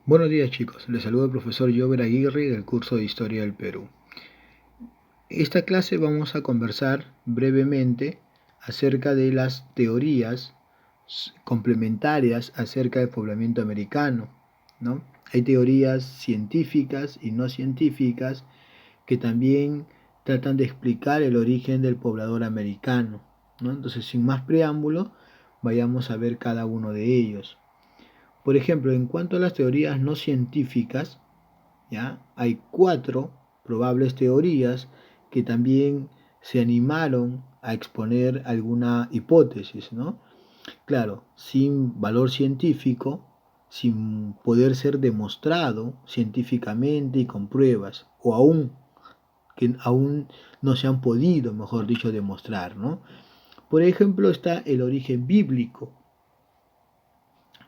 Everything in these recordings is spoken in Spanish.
Buenos días chicos, les saluda el profesor Jover Aguirre del curso de Historia del Perú. Esta clase vamos a conversar brevemente acerca de las teorías complementarias acerca del poblamiento americano, ¿no? Hay teorías científicas y no científicas que también tratan de explicar el origen del poblador americano, ¿no? Entonces, sin más preámbulo, vayamos a ver cada uno de ellos. Por ejemplo, en cuanto a las teorías no científicas, ¿ya? Hay 4 probables teorías que también se animaron a exponer alguna hipótesis, ¿no? Claro, sin valor científico, sin poder ser demostrado científicamente y con pruebas, o aún que aún no se han podido, mejor dicho, demostrar, ¿no? Por ejemplo, está el origen bíblico.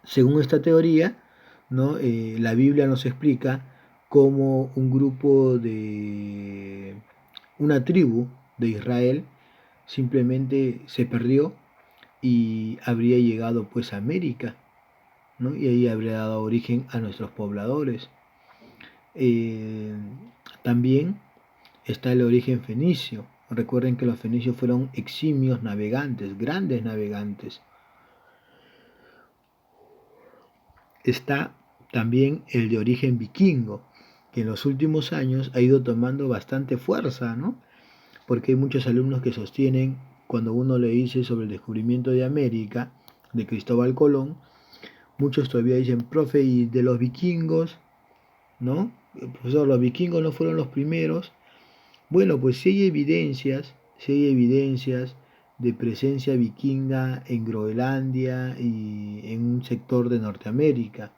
Según esta teoría, ¿no? La Biblia nos explica cómo un grupo de una tribu de Israel simplemente se perdió y habría llegado pues a América, ¿no? Y ahí habría dado origen a nuestros pobladores. Eh, También está el origen fenicio. Recuerden que los fenicios fueron eximios navegantes, grandes navegantes. Está también el de origen vikingo, que en los últimos años ha ido tomando bastante fuerza, ¿no? Porque hay muchos alumnos que sostienen, cuando uno le dice sobre el descubrimiento de América, de Cristóbal Colón, muchos todavía dicen, profe, y de los vikingos, ¿no? Profesor, los vikingos no fueron los primeros. Bueno, pues si hay evidencias de presencia vikinga en Groenlandia y en un sector de Norteamérica,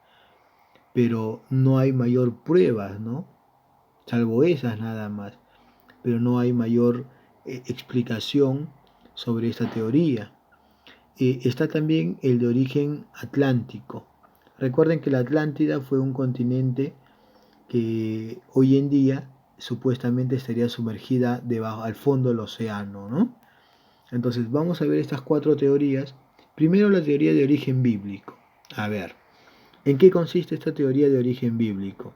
pero no hay mayor pruebas, ¿no? Salvo esas nada más, pero no hay mayor explicación sobre esta teoría. Está también el de origen atlántico. Recuerden que la Atlántida fue un continente que hoy en día supuestamente estaría sumergida debajo al fondo del océano, ¿no? Entonces vamos a ver estas 4 teorías. Primero la teoría de origen bíblico. A ver, ¿en qué consiste esta teoría de origen bíblico?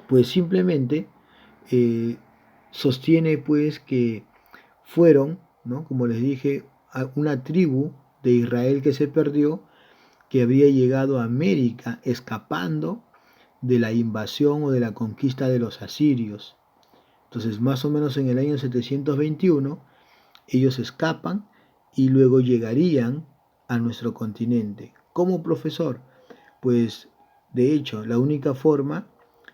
Pues simplemente eh, sostiene pues que fueron, ¿no? Como les dije, una tribu de Israel que se perdió, que habría llegado a América escapando de la invasión o de la conquista de los asirios. Entonces, más o menos en el año 721, ellos escapan y luego llegarían a nuestro continente. ¿Cómo, profesor? Pues, de hecho, la única forma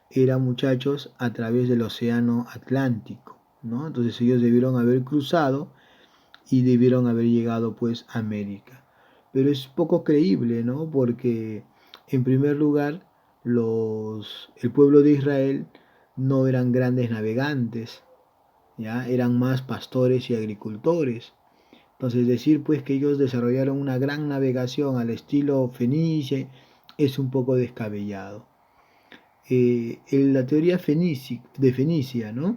era, muchachos, a través del océano Atlántico, ¿no? Entonces ellos debieron haber cruzado y debieron haber llegado pues a América. Pero es poco creíble, ¿no? Porque en primer lugar el pueblo de Israel no eran grandes navegantes, ya eran más pastores y agricultores. Entonces decir pues que ellos desarrollaron una gran navegación al estilo fenicia es un poco descabellado. En la teoría de Fenicia, ¿no?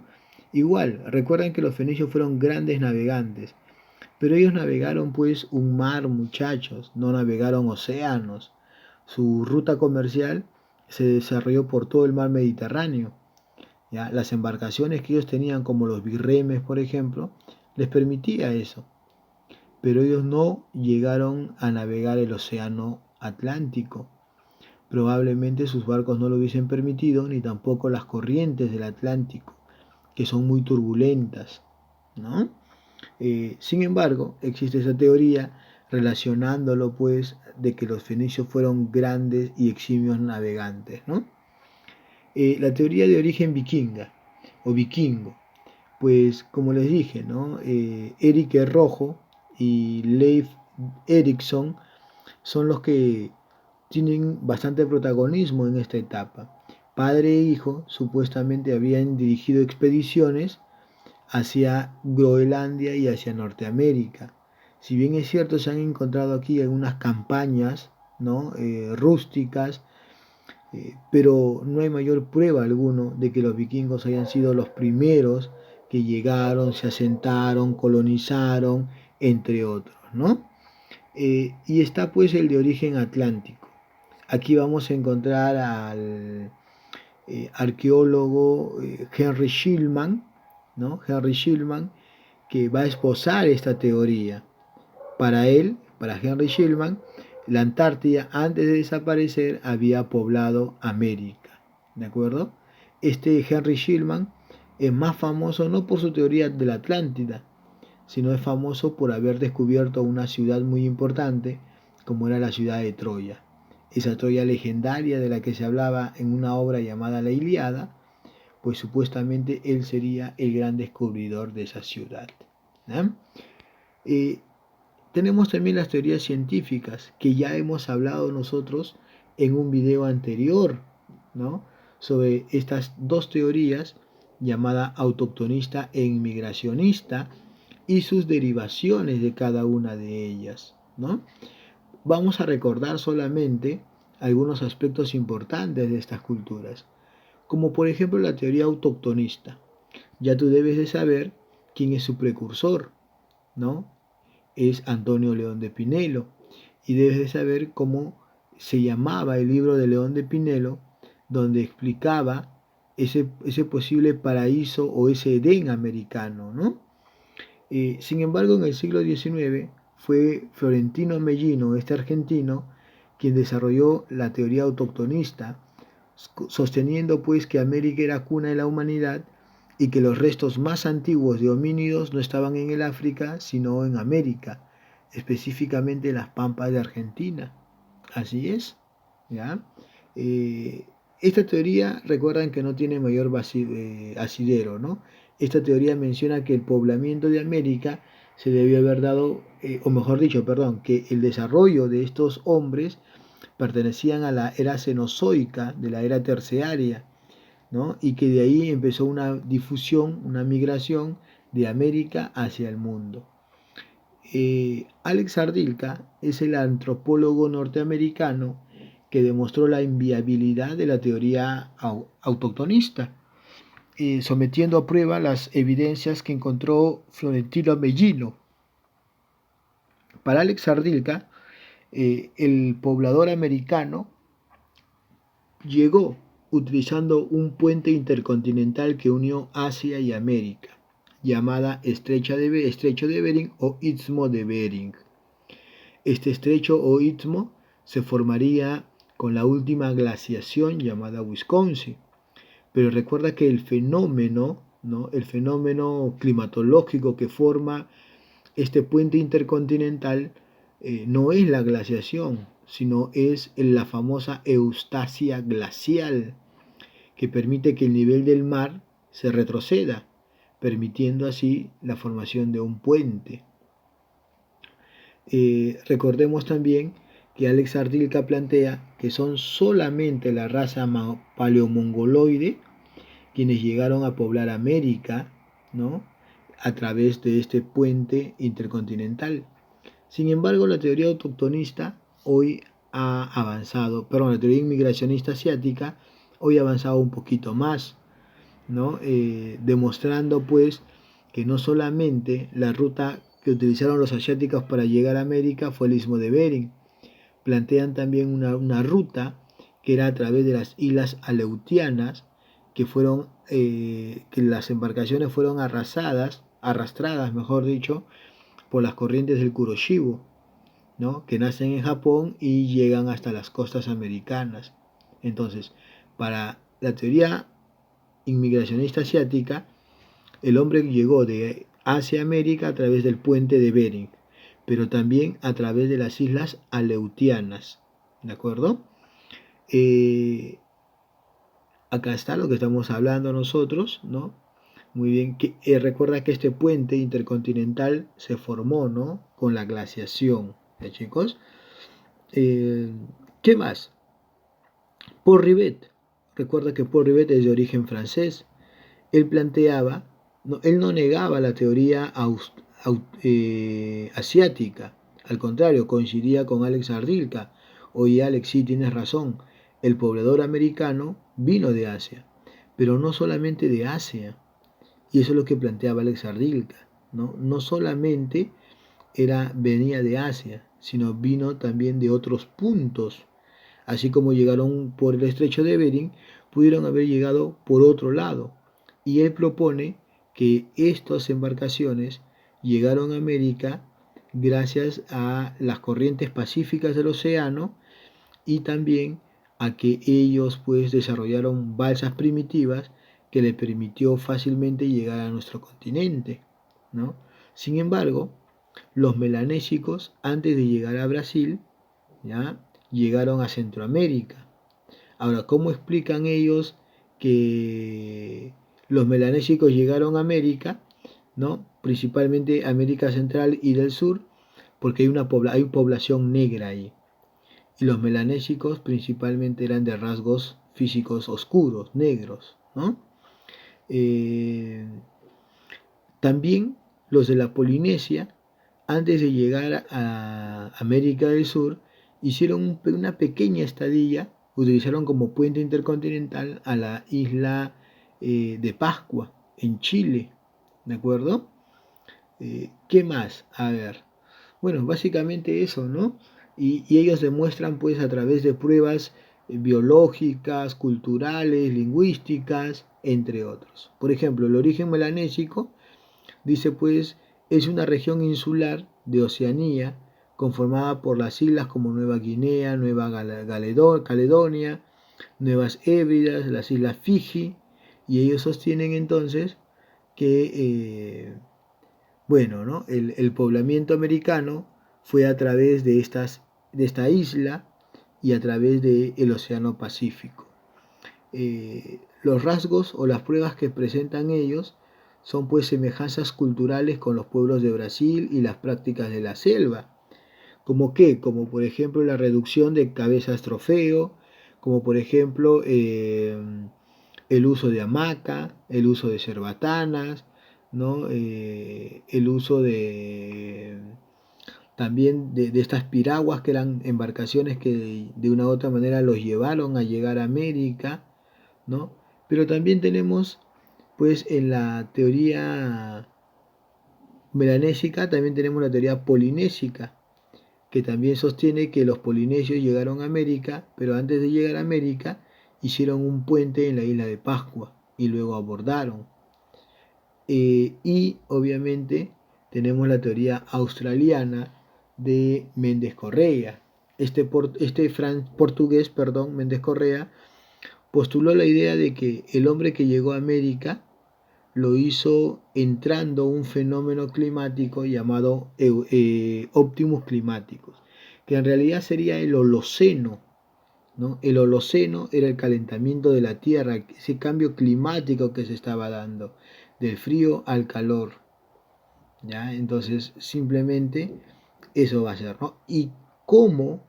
Igual, recuerdan que los fenicios fueron grandes navegantes, pero ellos navegaron pues un mar, muchachos, no navegaron océanos. Su ruta comercial se desarrolló por todo el mar Mediterráneo. ¿Ya? Las embarcaciones que ellos tenían, como los birremes, por ejemplo, les permitía eso. Pero ellos no llegaron a navegar el océano Atlántico. Probablemente sus barcos no lo hubiesen permitido, ni tampoco las corrientes del Atlántico, que son muy turbulentas, ¿no? Sin embargo, existe esa teoría relacionándolo pues de que los fenicios fueron grandes y eximios navegantes, ¿no? La teoría de origen vikinga o vikingo, pues como les dije, ¿no? Eric Rojo y Leif Erikson son los que tienen bastante protagonismo en esta etapa. Padre e hijo supuestamente habían dirigido expediciones hacia Groenlandia y hacia Norteamérica. Si bien es cierto, se han encontrado aquí algunas campañas, ¿no? Rústicas, pero no hay mayor prueba alguno de que los vikingos hayan sido los primeros que llegaron, se asentaron, colonizaron, entre otros, ¿no? Y está pues el de origen atlántico. Aquí vamos a encontrar al arqueólogo Henry Schillman, ¿no? Henry Schillman, que va a esbozar esta teoría. Para él, para Henry Schillman, la Antártida antes de desaparecer había poblado América, ¿de acuerdo? Este Henry Schillman es más famoso no por su teoría de la Atlántida, sino es famoso por haber descubierto una ciudad muy importante como era la ciudad de Troya. Esa Troya legendaria de la que se hablaba en una obra llamada La Ilíada, pues supuestamente él sería el gran descubridor de esa ciudad. ¿No? Tenemos también las teorías científicas que ya hemos hablado nosotros en un video anterior, ¿no? Sobre estas dos teorías, llamada autoctonista e inmigracionista, y sus derivaciones de cada una de ellas, ¿no? Vamos a recordar solamente algunos aspectos importantes de estas culturas, como por ejemplo la teoría autoctonista. Ya tú debes de saber quién es su precursor, ¿no? Es Antonio León de Pinelo, y debes de saber cómo se llamaba el libro de León de Pinelo, donde explicaba ese posible paraíso o ese Edén americano, ¿no? Sin embargo, en el siglo XIX fue Florentino Mellino, este argentino, quien desarrolló la teoría autoctonista, sosteniendo pues que América era cuna de la humanidad y que los restos más antiguos de homínidos no estaban en el África, sino en América, específicamente en las pampas de Argentina. Así es, ¿ya? Esta teoría, recuerdan que no tiene mayor asidero, ¿no? Esta teoría menciona que el poblamiento de América se debió haber dado, o mejor dicho, perdón, que el desarrollo de estos hombres pertenecían a la era cenozoica, de la era terciaria, ¿no? Y que de ahí empezó una difusión, una migración de América hacia el mundo. Alex Ardilka es el antropólogo norteamericano que demostró la inviabilidad de la teoría autoctonista, sometiendo a prueba las evidencias que encontró Florentino Mellino. Para Alex Ardilka, el poblador americano llegó utilizando un puente intercontinental que unió Asia y América, llamada estrecho de Bering o Istmo de Bering. Este estrecho o istmo se formaría con la última glaciación llamada Wisconsin. Pero recuerda que el fenómeno, ¿no? El fenómeno climatológico que forma este puente intercontinental no es la glaciación, sino es la famosa eustasia glacial, que permite que el nivel del mar se retroceda, permitiendo así la formación de un puente. Recordemos también que Alex Ardilka plantea que son solamente la raza paleomongoloide quienes llegaron a poblar América, ¿no? A través de este puente intercontinental. Sin embargo, la teoría autoctonista hoy ha avanzado, perdón, la teoría inmigracionista asiática hoy ha avanzado un poquito más, ¿no? Demostrando pues que no solamente la ruta que utilizaron los asiáticos para llegar a América fue el istmo de Bering, plantean también una ruta que era a través de las islas Aleutianas, que fueron que las embarcaciones fueron arrastradas, mejor dicho, por las corrientes del Kuroshibo, ¿no? Que nacen en Japón y llegan hasta las costas americanas. Entonces, para la teoría inmigracionista asiática, el hombre llegó de Asia a América a través del puente de Bering, pero también a través de las islas Aleutianas, ¿de acuerdo? Acá está lo que estamos hablando nosotros, ¿no? Muy bien, recuerda que este puente intercontinental se formó, ¿no? Con la glaciación, ¿ya, chicos? ¿Qué más? Paul Rivet, recuerda que Paul Rivet es de origen francés. Él planteaba, no, él no negaba la teoría asiática, al contrario, coincidía con Alex Ardilka. Oye, Alex, sí tienes razón, el poblador americano vino de Asia, pero no solamente de Asia, y eso es lo que planteaba Alex Ardilka, ¿no? No solamente venía de Asia, sino vino también de otros puntos. así como llegaron por el estrecho de Bering, pudieron haber llegado por otro lado. Y él propone que estas embarcaciones llegaron a América gracias a las corrientes pacíficas del océano y también a que ellos pues desarrollaron balsas primitivas que le permitió fácilmente llegar a nuestro continente, ¿no? Sin embargo, los melanésicos, antes de llegar a Brasil, ¿ya? Llegaron a Centroamérica. Ahora, ¿cómo explican ellos que los melanésicos llegaron a América, ¿no? Principalmente América Central y del Sur, porque hay población negra ahí. Y los melanésicos principalmente eran de rasgos físicos oscuros, negros, ¿no? Eh, También los de la Polinesia, antes de llegar a América del Sur, hicieron una pequeña estadía, utilizaron como puente intercontinental a la isla de Pascua, en Chile, ¿de acuerdo? ¿Qué más? A ver, bueno, básicamente eso, ¿no? Y ellos demuestran pues a través de pruebas biológicas, culturales, lingüísticas, entre otros. Por ejemplo, el origen melanésico, dice pues, es una región insular de Oceanía conformada por las islas como Nueva Guinea, Nueva Caledonia, Nuevas Hébridas, las islas Fiji, y ellos sostienen entonces que bueno, ¿no? El poblamiento americano fue a través de esta isla y a través del Océano Pacífico. Los rasgos o las pruebas que presentan ellos son pues semejanzas culturales con los pueblos de Brasil y las prácticas de la selva. ¿Como qué? Como por ejemplo la reducción de cabezas trofeo, como por ejemplo el uso de hamaca, el uso de cerbatanas, ¿no? El uso de también de estas piraguas que eran embarcaciones que de una u otra manera los llevaron a llegar a América, ¿no? Pero también tenemos, pues en la teoría melanésica, también tenemos la teoría polinésica, que también sostiene que los polinesios llegaron a América, pero antes de llegar a América hicieron un puente en la isla de Pascua y luego abordaron. Y obviamente tenemos la teoría australiana de Méndez Correa. Portugués, Méndez Correa, postuló la idea de que el hombre que llegó a América lo hizo entrando un fenómeno climático llamado Optimus Climaticus, que en realidad sería el Holoceno, ¿no? El Holoceno era el calentamiento de la Tierra, ese cambio climático que se estaba dando, del frío al calor. ¿Ya? Entonces, simplemente eso va a ser, ¿no? Y cómo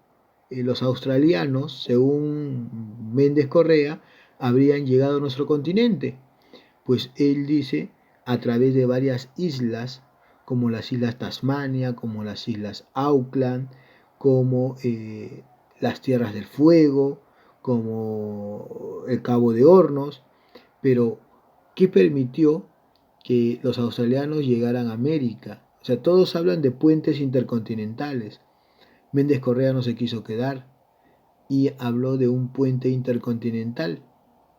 los australianos, según Méndez Correa, habrían llegado a nuestro continente. Pues él dice a través de varias islas, como las islas Tasmania, como las islas Auckland, como las Tierras del Fuego, como el Cabo de Hornos, pero ¿qué permitió que los australianos llegaran a América? O sea, todos hablan de puentes intercontinentales. Méndez Correa no se quiso quedar y habló de un puente intercontinental,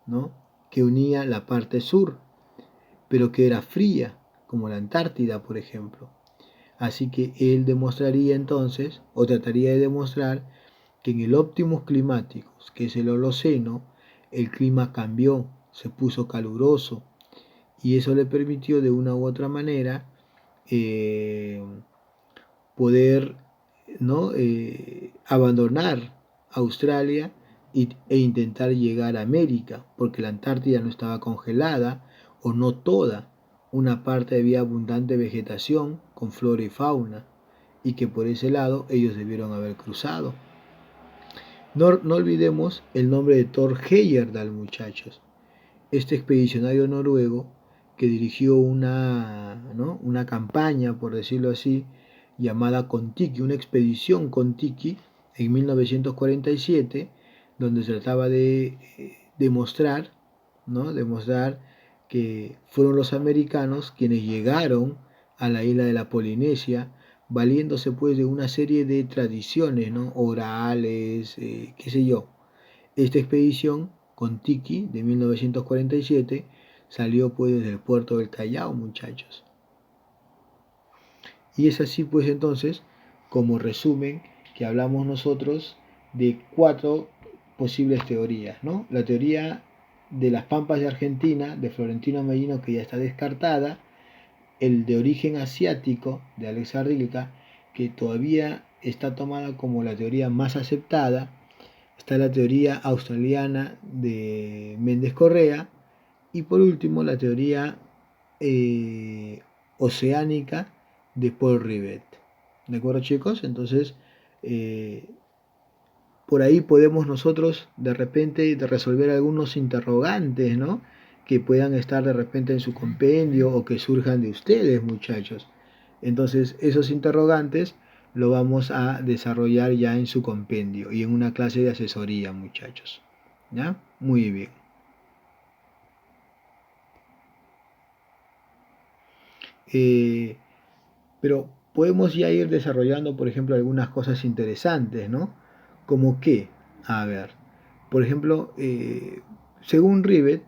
¿no? Que unía la parte sur, pero que era fría, como la Antártida, por ejemplo. Así que él demostraría entonces, o trataría de demostrar, que en el Optimus Climaticus, que es el Holoceno, el clima cambió, se puso caluroso, y eso le permitió de una u otra manera eh, poder, ¿no? Abandonar Australia e intentar llegar a América, porque la Antártida no estaba congelada, o no toda, una parte había abundante vegetación con flora y fauna, y que por ese lado ellos debieron haber cruzado. No olvidemos el nombre de Thor Heyerdahl, muchachos, este expedicionario noruego que dirigió una campaña, por decirlo así, llamada Kon-Tiki, una expedición Kon-Tiki en 1947, donde se trataba de demostrar, ¿no? Demostrar que fueron los americanos quienes llegaron a la isla de la Polinesia valiéndose pues de una serie de tradiciones, ¿no? Orales, qué sé yo. Esta expedición con Tiki de 1947 salió pues desde el puerto del Callao, muchachos. Y es así pues entonces, como resumen, que hablamos nosotros de 4 posibles teorías, ¿no? La teoría de las Pampas de Argentina, de Florentino Mellino, que ya está descartada, el de origen asiático, de Alex Ardilca, que todavía está tomada como la teoría más aceptada, está la teoría australiana de Méndez Correa, y por último la teoría oceánica de Paul Rivet. ¿De acuerdo, chicos? Entonces, eh, por ahí podemos nosotros de repente resolver algunos interrogantes, ¿no? Que puedan estar de repente en su compendio o que surjan de ustedes, muchachos. Entonces, esos interrogantes lo vamos a desarrollar ya en su compendio y en una clase de asesoría, muchachos. ¿Ya? Muy bien. Eh, pero podemos ya ir desarrollando, por ejemplo, algunas cosas interesantes, ¿no? Como que, a ver, por ejemplo, según Rivet,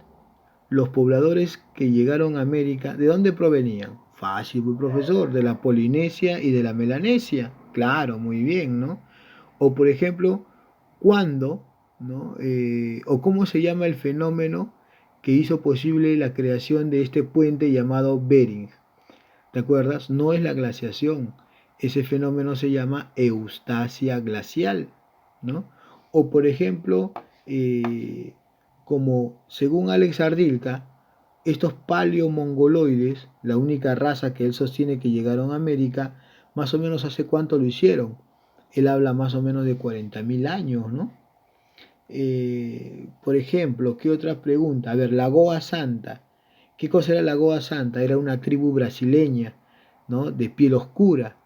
los pobladores que llegaron a América, ¿de dónde provenían? Fácil, pues, profesor, de la Polinesia y de la Melanesia. Claro, muy bien, ¿no? O por ejemplo, ¿cuándo, ¿no? O cómo se llama el fenómeno que hizo posible la creación de este puente llamado Bering. ¿Te acuerdas? No es la glaciación. Ese fenómeno se llama eustasia glacial, ¿no? O por ejemplo, como según Alex Ardilca, estos paleomongoloides, la única raza que él sostiene que llegaron a América, más o menos hace cuánto lo hicieron. Él habla más o menos de 40.000 años, ¿no? Por ejemplo, ¿qué otra pregunta? A ver, la Goa Santa. ¿Qué cosa era la Goa Santa? Era una tribu brasileña, ¿no? De piel oscura.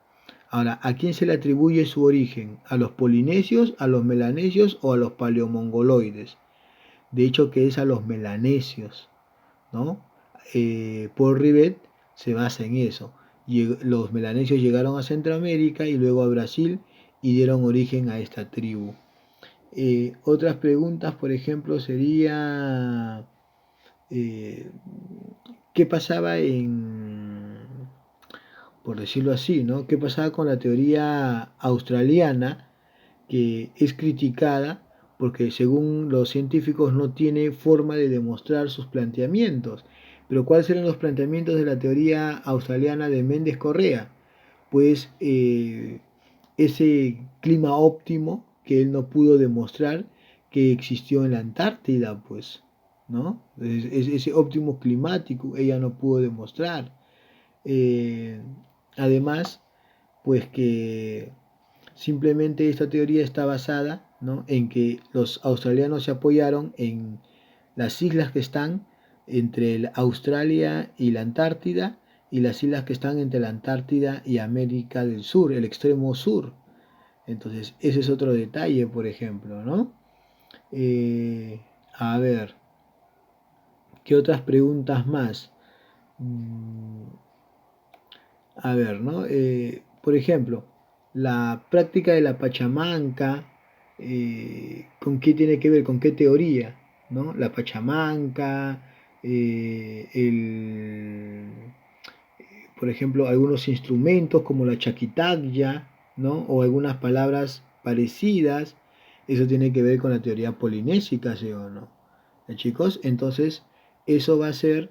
Ahora, ¿a quién se le atribuye su origen? ¿A los polinesios, a los melanesios o a los paleomongoloides? De hecho, que es a los melanesios, ¿no? Paul Rivet se basa en eso. Los melanesios llegaron a Centroamérica y luego a Brasil y dieron origen a esta tribu. Otras preguntas, por ejemplo, sería qué pasaba por decirlo así, ¿no? ¿Qué pasaba con la teoría australiana que es criticada porque según los científicos no tiene forma de demostrar sus planteamientos? Pero ¿cuáles eran los planteamientos de la teoría australiana de Méndez Correa? Pues ese clima óptimo que él no pudo demostrar que existió en la Antártida, pues, ¿no? Ese óptimo climático ella no pudo demostrar. Eh, Además, pues que simplemente esta teoría está basada, ¿no? En que los australianos se apoyaron en las islas que están entre Australia y la Antártida y las islas que están entre la Antártida y América del Sur, el extremo sur. Entonces, ese es otro detalle, por ejemplo, ¿no? A ver, ¿qué otras preguntas más? Mm, A ver, ¿no? Por ejemplo, la práctica de la Pachamanca, ¿con qué tiene que ver? ¿Con qué teoría? ¿No? La Pachamanca, por ejemplo, algunos instrumentos como la chaquitaglia, ¿no? O algunas palabras parecidas, eso tiene que ver con la teoría polinésica, ¿sí o no? Chicos, entonces eso va a ser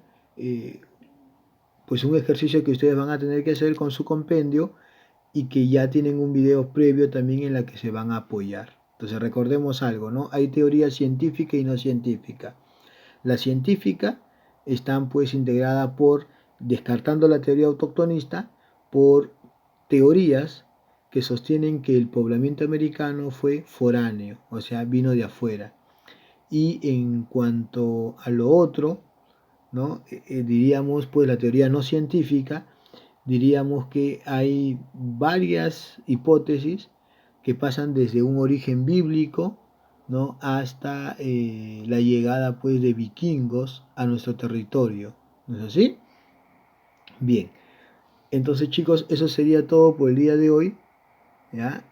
pues un ejercicio que ustedes van a tener que hacer con su compendio y que ya tienen un video previo también en la que se van a apoyar. Entonces recordemos algo, ¿no? Hay teoría científica y no científica. La científica están pues integrada por, descartando la teoría autoctonista, por teorías que sostienen que el poblamiento americano fue foráneo, o sea, vino de afuera. Y en cuanto a lo otro, ¿no? Diríamos, pues la teoría no científica, diríamos que hay varias hipótesis que pasan desde un origen bíblico, ¿no? Hasta la llegada pues de vikingos a nuestro territorio. ¿No es así? Bien. Entonces chicos, eso sería todo por el día de hoy, ¿ya?